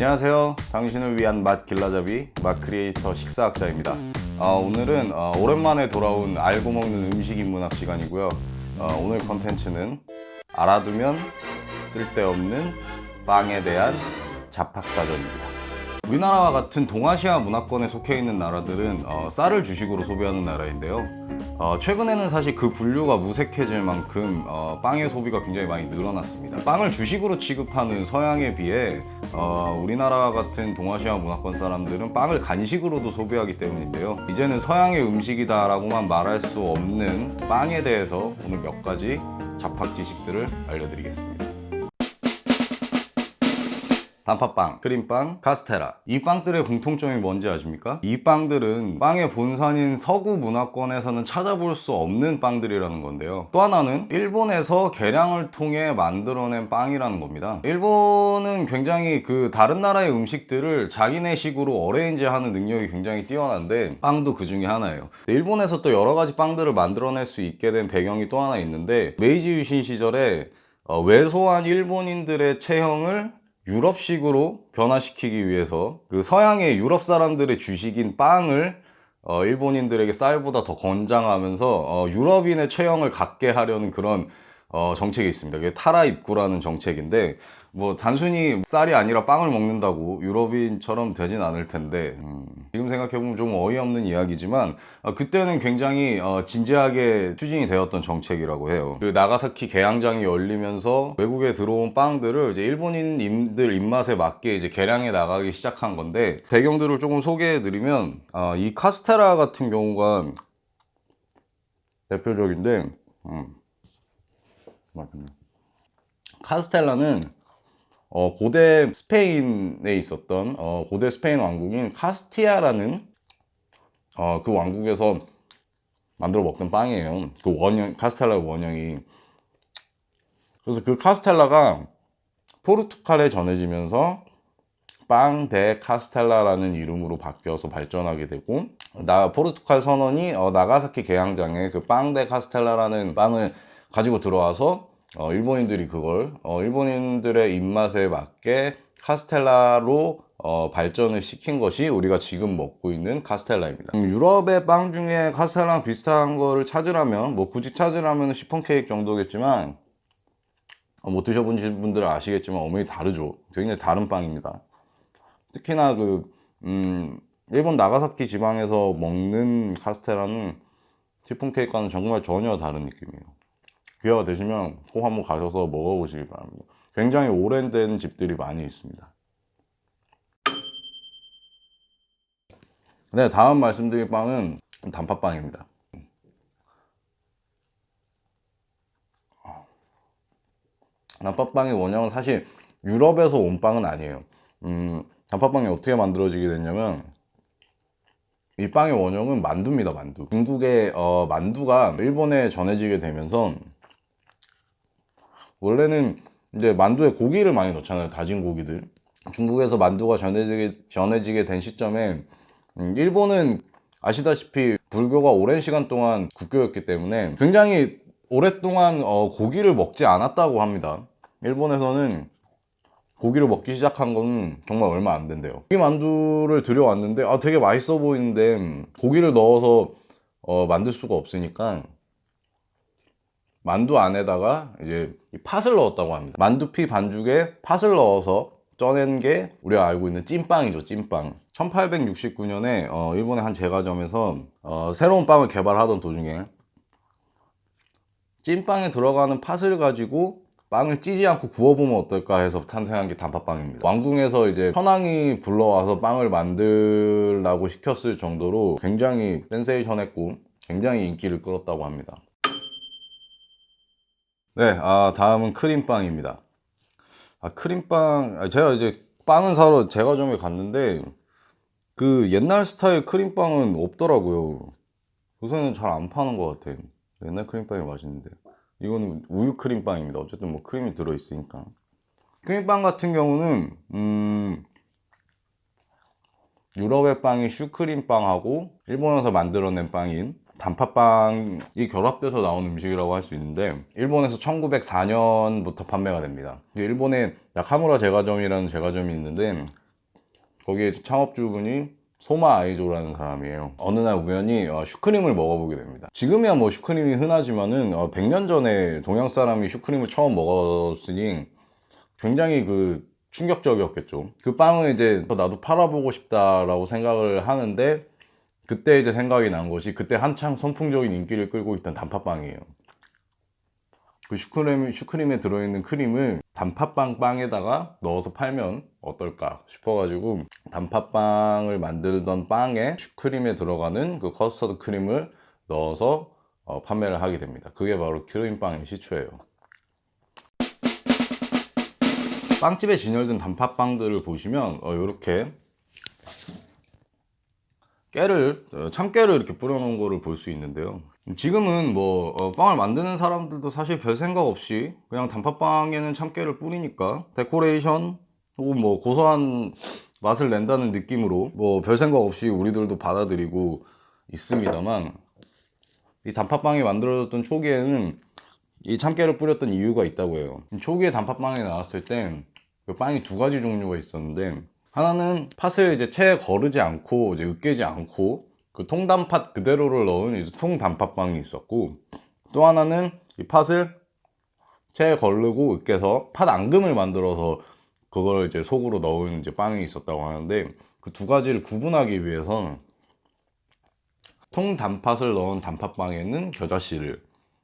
안녕하세요. 당신을 위한 맛 길라잡이 맛 크리에이터 식사학자입니다. 오늘은 오랜만에 돌아온 알고 먹는 음식 인문학 시간이고요. 오늘 컨텐츠는 알아두면 쓸데없는 빵에 대한 잡학사전입니다. 우리나라와 같은 동아시아 문화권에 속해 있는 나라들은 쌀을 주식으로 소비하는 나라인데요. 최근에는 사실 그 분류가 무색해질 만큼 빵의 소비가 굉장히 많이 늘어났습니다. 빵을 주식으로 취급하는 서양에 비해 우리나라와 같은 동아시아 문화권 사람들은 빵을 간식으로도 소비하기 때문인데요. 이제는 서양의 음식이다라고만 말할 수 없는 빵에 대해서 오늘 몇 가지 잡학 지식들을 알려드리겠습니다. 단팥빵, 크림빵, 카스테라. 이 빵들의 공통점이 뭔지 아십니까? 이 빵들은 빵의 본산인 서구 문화권에서는 찾아볼 수 없는 빵들이라는 건데요. 또 하나는 일본에서 개량을 통해 만들어낸 빵이라는 겁니다. 일본은 굉장히 다른 나라의 음식들을 자기네식으로 어레인지하는 능력이 굉장히 뛰어난데 빵도 그 중에 하나예요. 일본에서 또 여러 가지 빵들을 만들어낼 수 있게 된 배경이 또 하나 있는데, 메이지 유신 시절에 왜소한 일본인들의 체형을 유럽식으로 변화시키기 위해서 서양의 유럽 사람들의 주식인 빵을 일본인들에게 쌀보다 더 권장하면서 유럽인의 체형을 갖게 하려는 그런 정책이 있습니다. 그게 타라 입구라는 정책인데, 뭐 단순히 쌀이 아니라 빵을 먹는다고 유럽인처럼 되진 않을 텐데, 지금 생각해보면 좀 어이없는 이야기지만 그때는 굉장히 진지하게 추진이 되었던 정책이라고 해요. 나가사키 개량장이 열리면서 외국에 들어온 빵들을 이제 일본인들 입맛에 맞게 이제 개량해 나가기 시작한 건데, 배경들을 조금 소개해드리면 이 카스테라 같은 경우가 대표적인데, 카스텔라는 고대 스페인에 있었던 고대 스페인 왕국인 카스티아라는 그 왕국에서 만들어 먹던 빵이에요. 그 원형, 카스텔라의 원형이. 그래서 그 카스텔라가 포르투갈에 전해지면서 빵 데 카스텔라라는 이름으로 바뀌어서 발전하게 되고, 포르투갈 선원이 나가사키 개량장에 그 빵 데 카스텔라라는 빵을 가지고 들어와서 일본인들이 그걸 일본인들의 입맛에 맞게 카스텔라로 발전을 시킨 것이 우리가 지금 먹고 있는 카스텔라입니다. 유럽의 빵 중에 카스텔라랑 비슷한 거를 찾으라면, 뭐 굳이 찾으라면 시폰 케이크 정도겠지만, 못 드셔보신 분들은 아시겠지만 어머니 다르죠. 굉장히 다른 빵입니다. 특히나 일본 나가사키 지방에서 먹는 카스텔라는 시폰 케이크와는 정말 전혀 다른 느낌이에요. 기회가 되시면 꼭 한번 가셔서 먹어보시기 바랍니다. 굉장히 오래된 집들이 많이 있습니다. 네, 다음 말씀드릴 빵은 단팥빵입니다. 단팥빵의 원형은 사실 유럽에서 온 빵은 아니에요. 단팥빵이 어떻게 만들어지게 됐냐면, 이 빵의 원형은 만두입니다. 만두. 중국의 만두가 일본에 전해지게 되면서, 원래는 이제 만두에 고기를 많이 넣잖아요. 다진 고기들. 중국에서 만두가 전해지게 된 시점에 일본은 아시다시피 불교가 오랜 시간 동안 국교였기 때문에 굉장히 오랫동안 고기를 먹지 않았다고 합니다. 일본에서는 고기를 먹기 시작한 건 정말 얼마 안 된대요. 고기 만두를 들여왔는데 되게 맛있어 보이는데 고기를 넣어서 만들 수가 없으니까 만두 안에다가 이제 팥을 넣었다고 합니다. 만두피 반죽에 팥을 넣어서 쪄낸 게 우리가 알고 있는 찐빵이죠. 찐빵. 1869년에 일본의 한 제과점에서 새로운 빵을 개발하던 도중에 찐빵에 들어가는 팥을 가지고 빵을 찌지 않고 구워보면 어떨까 해서 탄생한 게 단팥빵입니다. 왕궁에서 이제 천황이 불러와서 빵을 만들라고 시켰을 정도로 굉장히 센세이션했고 굉장히 인기를 끌었다고 합니다. 네, 다음은 크림빵입니다. 크림빵, 제가 이제 빵을 사러 제과점에 갔는데 그 옛날 스타일 크림빵은 없더라고요. 요새는 잘 안 파는 것 같아요. 옛날 크림빵이 맛있는데. 이거는 우유 크림빵입니다. 어쨌든 뭐 크림이 들어있으니까. 크림빵 같은 경우는 유럽의 빵인 슈크림빵하고 일본에서 만들어낸 빵인 단팥빵이 결합돼서 나온 음식이라고 할 수 있는데, 일본에서 1904년부터 판매가 됩니다. 일본에 나카무라 제과점이라는 제과점이 있는데, 거기에 창업주분이 소마 아이조라는 사람이에요. 어느 날 우연히 슈크림을 먹어보게 됩니다. 지금이야 뭐 슈크림이 흔하지만은 100년 전에 동양 사람이 슈크림을 처음 먹었으니 굉장히 그 충격적이었겠죠. 그 빵을 이제 나도 팔아보고 싶다라고 생각을 하는데, 그때 이제 생각이 난 것이 그때 한창 선풍적인 인기를 끌고 있던 단팥빵이에요. 그 슈크림에 들어있는 크림을 단팥빵 빵에다가 넣어서 팔면 어떨까 싶어가지고 단팥빵을 만들던 빵에 슈크림에 들어가는 그 커스터드 크림을 넣어서 판매를 하게 됩니다. 그게 바로 크림빵의 시초예요. 빵집에 진열된 단팥빵들을 보시면 이렇게 참깨를 이렇게 뿌려놓은 거를 볼 수 있는데요. 지금은 뭐 빵을 만드는 사람들도 사실 별 생각 없이 그냥 단팥빵에는 참깨를 뿌리니까 데코레이션 혹은 뭐 고소한 맛을 낸다는 느낌으로 뭐 별 생각 없이 우리들도 받아들이고 있습니다만, 이 단팥빵이 만들어졌던 초기에는 이 참깨를 뿌렸던 이유가 있다고 해요. 초기에 단팥빵이 나왔을 때 그 빵이 두 가지 종류가 있었는데, 하나는 팥을 이제 채에 거르지 않고 이제 으깨지 않고 그 통단팥 그대로를 넣은 이제 통단팥빵이 있었고, 또 하나는 이 팥을 채에 거르고 으깨서 팥 앙금을 만들어서 그걸 이제 속으로 넣은 이제 빵이 있었다고 하는데, 그 두 가지를 구분하기 위해서 통단팥을 넣은 단팥빵에는 겨자씨를,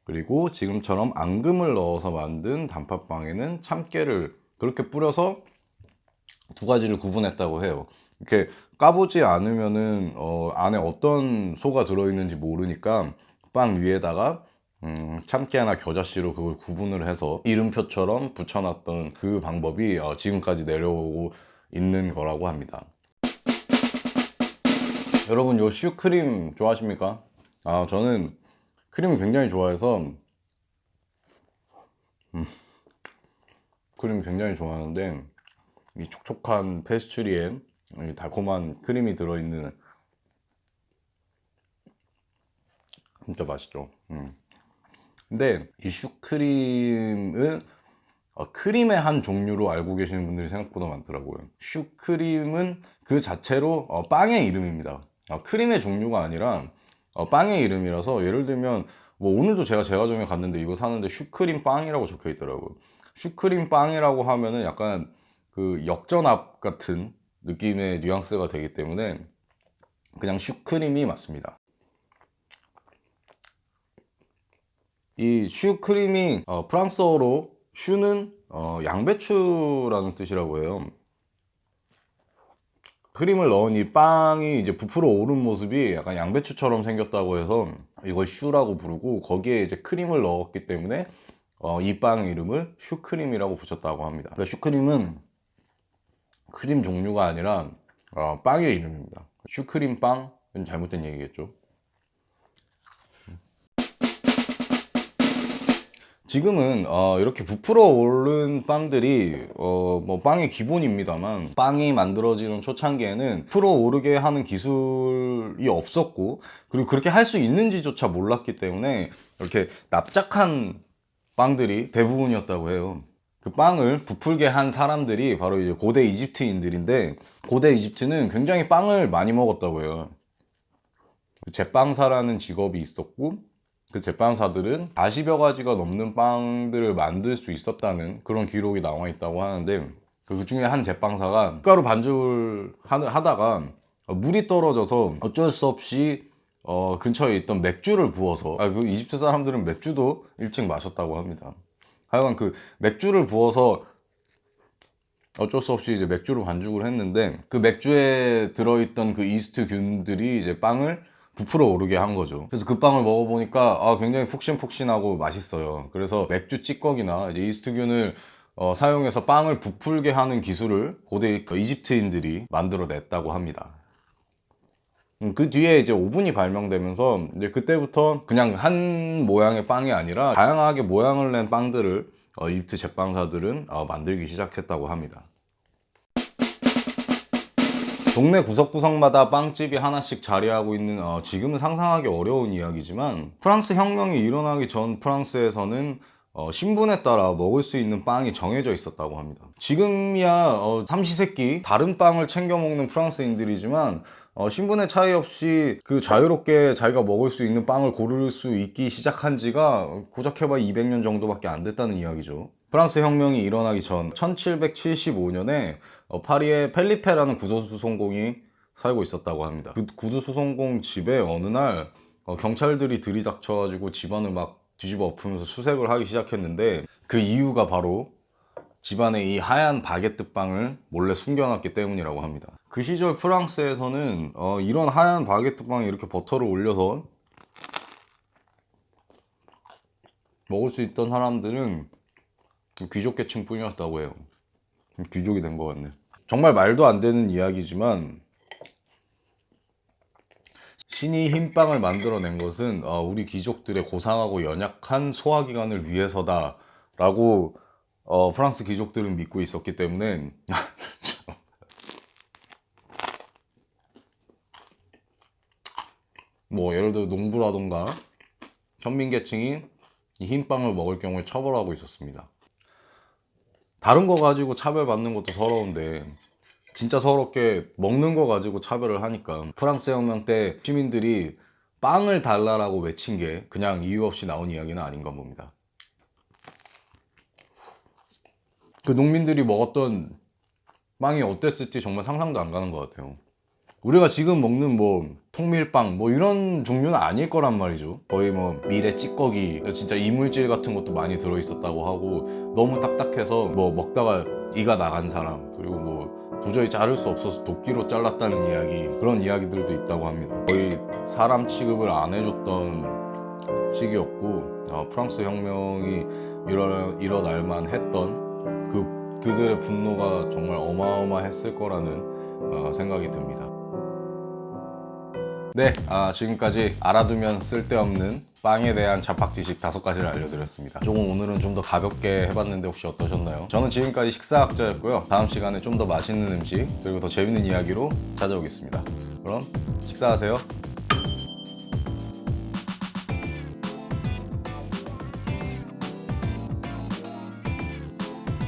그리고 지금처럼 앙금을 넣어서 만든 단팥빵에는 참깨를 그렇게 뿌려서 두 가지를 구분했다고 해요. 이렇게 까보지 않으면은 안에 어떤 소가 들어있는지 모르니까 빵 위에다가 참깨나 겨자씨로 그걸 구분을 해서 이름표처럼 붙여놨던 그 방법이 지금까지 내려오고 있는 거라고 합니다. 여러분, 요 슈크림 좋아하십니까? 저는 크림을 굉장히 좋아해서 크림 굉장히 좋아하는데, 이 촉촉한 페스츄리에 이 달콤한 크림이 들어있는 진짜 맛있죠. 근데 이 슈크림은 크림의 한 종류로 알고 계시는 분들이 생각보다 많더라고요. 슈크림은 그 자체로 빵의 이름입니다. 크림의 종류가 아니라 빵의 이름이라서, 예를 들면 뭐 오늘도 제가 제과점에 갔는데 이거 사는데 슈크림 빵이라고 적혀 있더라고요. 슈크림 빵이라고 하면은 약간 그 역전압 같은 느낌의 뉘앙스가 되기 때문에 그냥 슈크림이 맞습니다. 이 슈크림이 프랑스어로 슈는 양배추라는 뜻이라고 해요. 크림을 넣은 이 빵이 이제 부풀어 오른 모습이 약간 양배추처럼 생겼다고 해서 이걸 슈라고 부르고, 거기에 이제 크림을 넣었기 때문에 이 빵 이름을 슈크림이라고 붙였다고 합니다. 그러니까 슈크림은 크림 종류가 아니라 빵의 이름입니다. 슈크림 빵은 잘못된 얘기겠죠. 지금은 이렇게 부풀어 오른 빵들이 뭐 빵의 기본입니다만, 빵이 만들어지는 초창기에는 부풀어 오르게 하는 기술이 없었고, 그리고 그렇게 할 수 있는지조차 몰랐기 때문에 이렇게 납작한 빵들이 대부분이었다고 해요. 그 빵을 부풀게 한 사람들이 바로 이제 고대 이집트인들인데, 고대 이집트는 굉장히 빵을 많이 먹었다고 해요. 제빵사라는 직업이 있었고, 그 제빵사들은 40여 가지가 넘는 빵들을 만들 수 있었다는 그런 기록이 나와 있다고 하는데, 그 중에 한 제빵사가 밀가루 반죽을 하다가 물이 떨어져서 어쩔 수 없이 근처에 있던 맥주를 부어서, 그 이집트 사람들은 맥주도 일찍 마셨다고 합니다. 하여간 그 맥주를 부어서 어쩔 수 없이 이제 맥주로 반죽을 했는데, 그 맥주에 들어있던 그 이스트균들이 이제 빵을 부풀어 오르게 한 거죠. 그래서 그 빵을 먹어보니까 굉장히 푹신푹신하고 맛있어요. 그래서 맥주 찌꺼기나 이제 이스트균을 사용해서 빵을 부풀게 하는 기술을 고대 이집트인들이 만들어냈다고 합니다. 그 뒤에 이제 오븐이 발명되면서 이제 그때부터 그냥 한 모양의 빵이 아니라 다양하게 모양을 낸 빵들을 이집트 제빵사들은 만들기 시작했다고 합니다. 동네 구석구석마다 빵집이 하나씩 자리하고 있는, 지금은 상상하기 어려운 이야기지만, 프랑스 혁명이 일어나기 전 프랑스에서는 신분에 따라 먹을 수 있는 빵이 정해져 있었다고 합니다. 지금이야 삼시세끼 다른 빵을 챙겨 먹는 프랑스인들이지만 신분의 차이 없이 그 자유롭게 자기가 먹을 수 있는 빵을 고를 수 있기 시작한 지가 고작 해봐 200년 정도밖에 안 됐다는 이야기죠. 프랑스 혁명이 일어나기 전 1775년에 파리에 펠리페라는 구조수송공이 살고 있었다고 합니다. 그 구조수송공 집에 어느 날 경찰들이 들이닥쳐가지고 집안을 막 뒤집어 엎으면서 수색을 하기 시작했는데, 그 이유가 바로 집안에 이 하얀 바게트 빵을 몰래 숨겨놨기 때문이라고 합니다. 그 시절 프랑스에서는 이런 하얀 바게트 빵에 이렇게 버터를 올려서 먹을 수 있던 사람들은 귀족 계층 뿐이었다고 해요. 귀족이 된 것 같네. 정말 말도 안 되는 이야기지만 신이 흰빵을 만들어낸 것은 우리 귀족들의 고상하고 연약한 소화기관을 위해서다 라고 프랑스 귀족들은 믿고 있었기 때문에 뭐 예를 들어 농부라던가 현민계층이 이 흰빵을 먹을 경우에 처벌하고 있었습니다. 다른 거 가지고 차별받는 것도 서러운데 진짜 서럽게 먹는 거 가지고 차별을 하니까 프랑스 혁명 때 시민들이 빵을 달라라고 외친 게 그냥 이유 없이 나온 이야기는 아닌가 봅니다. 그 농민들이 먹었던 빵이 어땠을지 정말 상상도 안 가는 것 같아요. 우리가 지금 먹는 뭐 통밀빵 뭐 이런 종류는 아닐 거란 말이죠. 거의 뭐 밀에 찌꺼기, 진짜 이물질 같은 것도 많이 들어있었다고 하고, 너무 딱딱해서 뭐 먹다가 이가 나간 사람, 그리고 뭐 도저히 자를 수 없어서 도끼로 잘랐다는 이야기, 그런 이야기들도 있다고 합니다. 거의 사람 취급을 안 해줬던 시기였고, 프랑스 혁명이 일어날 만했던 그들의 분노가 정말 어마어마했을 거라는 생각이 듭니다. 네, 지금까지 알아두면 쓸데없는 빵에 대한 잡학 지식 5가지를 알려드렸습니다. 조금 오늘은 좀 더 가볍게 해봤는데 혹시 어떠셨나요? 저는 지금까지 식사학자였고요. 다음 시간에 좀 더 맛있는 음식 그리고 더 재밌는 이야기로 찾아오겠습니다. 그럼 식사하세요.